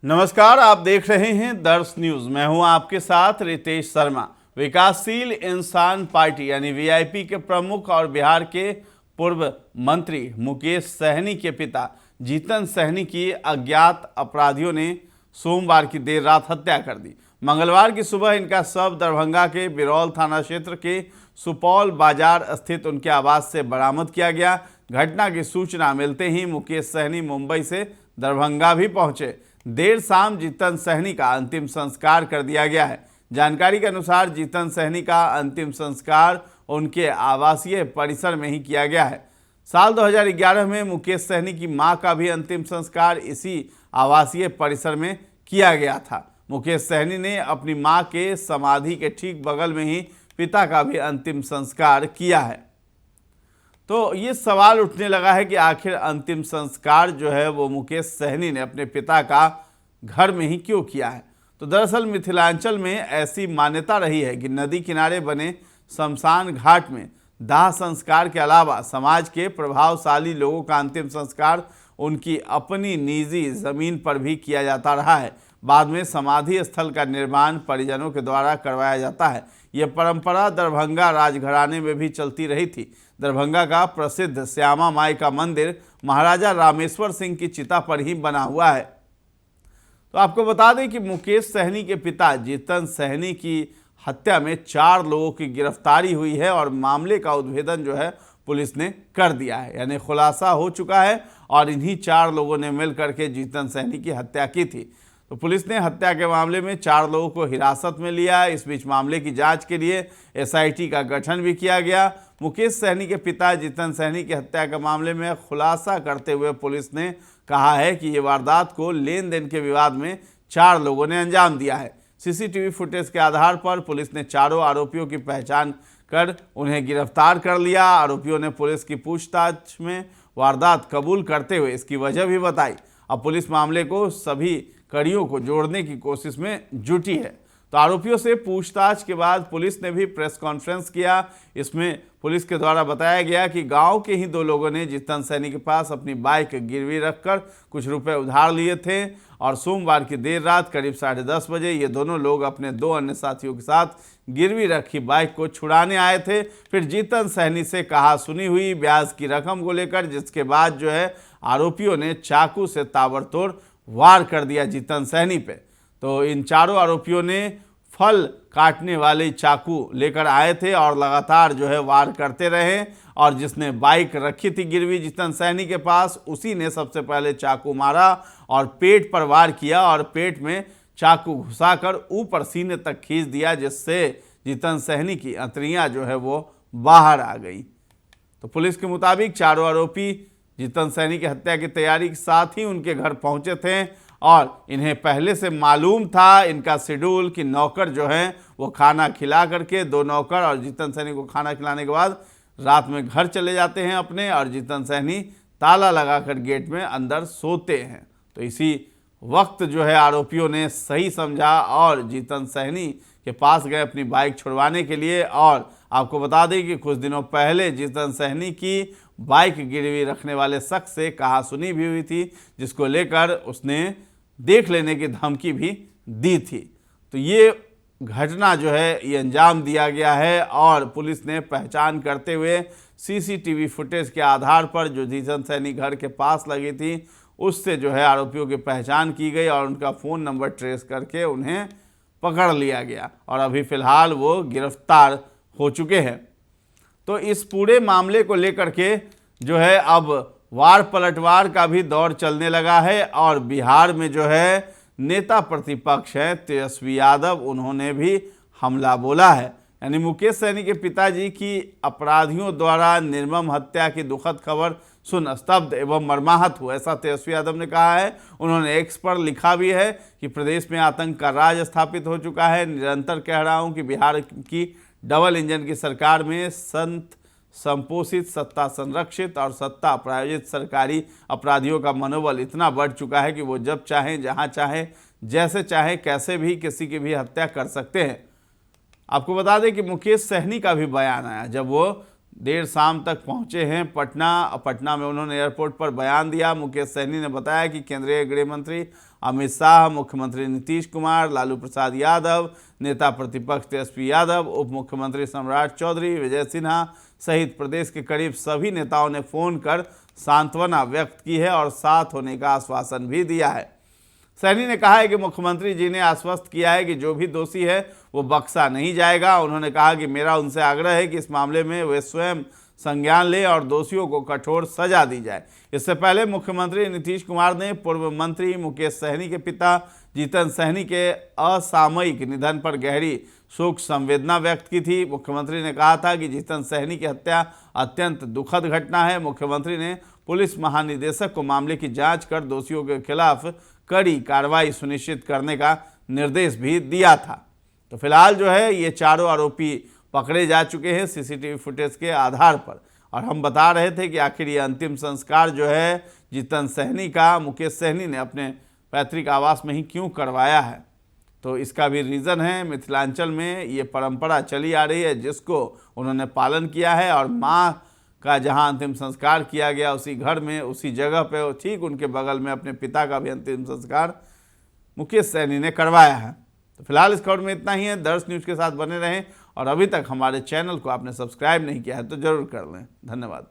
नमस्कार, आप देख रहे हैं दर्श न्यूज। मैं हूं आपके साथ रितेश शर्मा। विकासशील इंसान पार्टी यानी वीआईपी के प्रमुख और बिहार के पूर्व मंत्री मुकेश सहनी के पिता जीतन सहनी की अज्ञात अपराधियों ने सोमवार की देर रात हत्या कर दी। मंगलवार की सुबह इनका शव दरभंगा के बिरौल थाना क्षेत्र के सुपौल बाजार स्थित उनके आवास से बरामद किया गया। घटना की सूचना मिलते ही मुकेश सहनी मुंबई से दरभंगा भी पहुंचे। देर शाम जीतन सहनी का अंतिम संस्कार कर दिया गया है। जानकारी के अनुसार जीतन सहनी का अंतिम संस्कार उनके आवासीय परिसर में ही किया गया है। साल 2011 में मुकेश सहनी की मां का भी अंतिम संस्कार इसी आवासीय परिसर में किया गया था। मुकेश सहनी ने अपनी मां के समाधि के ठीक बगल में ही पिता का भी अंतिम संस्कार किया है। तो ये सवाल उठने लगा है कि आखिर अंतिम संस्कार जो है वो मुकेश सहनी ने अपने पिता का घर में ही क्यों किया है। तो दरअसल मिथिलांचल में ऐसी मान्यता रही है कि नदी किनारे बने शमशान घाट में दाह संस्कार के अलावा समाज के प्रभावशाली लोगों का अंतिम संस्कार उनकी अपनी निजी जमीन पर भी किया जाता रहा है। बाद में समाधि स्थल का निर्माण परिजनों के द्वारा करवाया जाता है। यह परंपरा दरभंगा राजघराने में भी चलती रही थी। दरभंगा का प्रसिद्ध श्यामा माई का मंदिर महाराजा रामेश्वर सिंह की चिता पर ही बना हुआ है। तो आपको बता दें कि मुकेश सहनी के पिता जीतन सहनी की हत्या में 4 लोगों की गिरफ्तारी हुई है और मामले का उद्भेदन जो है पुलिस ने कर दिया है, यानी खुलासा हो चुका है और इन्हीं 4 लोगों ने मिलकर के जीतन सहनी की हत्या की थी। तो पुलिस ने हत्या के मामले में 4 लोगों को हिरासत में लिया है। इस बीच मामले की जांच के लिए एसआईटी का गठन भी किया गया। मुकेश सहनी के पिता जीतन सहनी की हत्या के मामले में खुलासा करते हुए पुलिस ने कहा है कि ये वारदात को लेन देन के विवाद में 4 लोगों ने अंजाम दिया है। सीसीटीवी फुटेज के आधार पर पुलिस ने चारों आरोपियों की पहचान कर उन्हें गिरफ्तार कर लिया। आरोपियों ने पुलिस की पूछताछ में वारदात कबूल करते हुए इसकी वजह भी बताई। अब पुलिस मामले को सभी कड़ियों को जोड़ने की कोशिश में जुटी है। तो आरोपियों से पूछताछ के बाद पुलिस ने भी प्रेस कॉन्फ्रेंस किया। इसमें पुलिस के द्वारा बताया गया कि गांव के ही 2 लोगों ने जीतन सहनी के पास अपनी बाइक गिरवी रखकर कुछ रुपए उधार लिए थे और सोमवार की देर रात करीब 10:30 बजे ये दोनों लोग अपने 2 अन्य साथियों के साथ गिरवी रखी बाइक को छुड़ाने आए थे। फिर जीतन सहनी से कहा सुनी हुई ब्याज की रकम को लेकर, जिसके बाद जो है आरोपियों ने चाकू से ताबड़तोड़ वार कर दिया जीतन सहनी पे। तो इन चारों आरोपियों ने फल काटने वाले चाकू लेकर आए थे और लगातार जो है वार करते रहे और जिसने बाइक रखी थी गिरवी जीतन सहनी के पास उसी ने सबसे पहले चाकू मारा और पेट पर वार किया और पेट में चाकू घुसाकर ऊपर सीने तक खींच दिया, जिससे जीतन सहनी की अंतड़ियां जो है वो बाहर आ गई। तो पुलिस के मुताबिक चारों आरोपी जीतन सहनी की हत्या की तैयारी के साथ ही उनके घर पहुंचे थे और इन्हें पहले से मालूम था इनका शेड्यूल कि नौकर जो हैं वो खाना खिला करके 2 नौकर और जीतन सहनी को खाना खिलाने के बाद रात में घर चले जाते हैं अपने और जीतन सहनी ताला लगाकर गेट में अंदर सोते हैं। तो इसी वक्त जो है आरोपियों ने सही समझा और जीतन सहनी के पास गए अपनी बाइक छुड़वाने के लिए। और आपको बता दें कि कुछ दिनों पहले जीतन सहनी की बाइक गिरवी रखने वाले शख्स से कहासुनी भी हुई थी, जिसको लेकर उसने देख लेने की धमकी भी दी थी। तो ये घटना जो है ये अंजाम दिया गया है और पुलिस ने पहचान करते हुए सीसीटीवी फुटेज के आधार पर जो जीतन सहनी घर के पास लगी थी उससे जो है आरोपियों की पहचान की गई और उनका फ़ोन नंबर ट्रेस करके उन्हें पकड़ लिया गया और अभी फ़िलहाल वो गिरफ्तार हो चुके हैं। तो इस पूरे मामले को लेकर के जो है अब वार पलटवार का भी दौर चलने लगा है और बिहार में जो है नेता प्रतिपक्ष है तेजस्वी यादव, उन्होंने भी हमला बोला है। यानी मुकेश सहनी के पिताजी की अपराधियों द्वारा निर्मम हत्या की दुखद खबर सुन स्तब्ध एवं मर्माहत हुआ, ऐसा तेजस्वी यादव ने कहा है। उन्होंने एक्स पर लिखा भी है कि प्रदेश में आतंक का राज स्थापित हो चुका है। निरंतर कह रहा हूं कि बिहार की डबल इंजन की सरकार में संत संपोषित, सत्ता संरक्षित और सत्ता प्रायोजित सरकारी अपराधियों का मनोबल इतना बढ़ चुका है कि वो जब चाहें, जहां चाहें, जैसे चाहें, कैसे भी किसी की भी हत्या कर सकते हैं। आपको बता दें कि मुकेश सहनी का भी बयान आया जब वो देर शाम तक पहुंचे हैं पटना में उन्होंने एयरपोर्ट पर बयान दिया। मुकेश सहनी ने बताया कि केंद्रीय गृह मंत्री अमित शाह, मुख्यमंत्री नीतीश कुमार, लालू प्रसाद यादव, नेता प्रतिपक्ष तेजस्वी यादव, उप मुख्यमंत्री सम्राट चौधरी, विजय सिन्हा सहित प्रदेश के करीब सभी नेताओं ने फोन कर सांत्वना व्यक्त की है और साथ होने का आश्वासन भी दिया है। सैनी ने कहा है कि मुख्यमंत्री जी ने आश्वस्त किया है कि जो भी दोषी है वो बख्शा नहीं जाएगा। उन्होंने कहा कि मेरा उनसे आग्रह है कि इस मामले में वे स्वयं संज्ञान ले और दोषियों को कठोर सजा दी जाए। इससे पहले मुख्यमंत्री नीतीश कुमार ने पूर्व मंत्री मुकेश सहनी के पिता जीतन सहनी के असामयिक निधन पर गहरी शोक संवेदना व्यक्त की थी। मुख्यमंत्री ने कहा था कि जीतन सहनी की हत्या अत्यंत दुखद घटना है। मुख्यमंत्री ने पुलिस महानिदेशक को मामले की जांच कर दोषियों के खिलाफ कड़ी कार्रवाई सुनिश्चित करने का निर्देश भी दिया था। तो फिलहाल जो है ये चारों आरोपी पकड़े जा चुके हैं सीसीटीवी फुटेज के आधार पर, और हम बता रहे थे कि आखिर ये अंतिम संस्कार जो है जीतन सहनी का मुकेश सहनी ने अपने पैतृक आवास में ही क्यों करवाया है। तो इसका भी रीज़न है, मिथिलांचल में ये परंपरा चली आ रही है जिसको उन्होंने पालन किया है, और माँ का जहाँ अंतिम संस्कार किया गया उसी घर में उसी जगह पे ठीक उनके बगल में अपने पिता का भी अंतिम संस्कार मुकेश सहनी ने करवाया है। तो फिलहाल इस खबर में इतना ही है। दर्श न्यूज़ के साथ बने रहें, और अभी तक हमारे चैनल को आपने सब्सक्राइब नहीं किया है तो ज़रूर कर लें। धन्यवाद।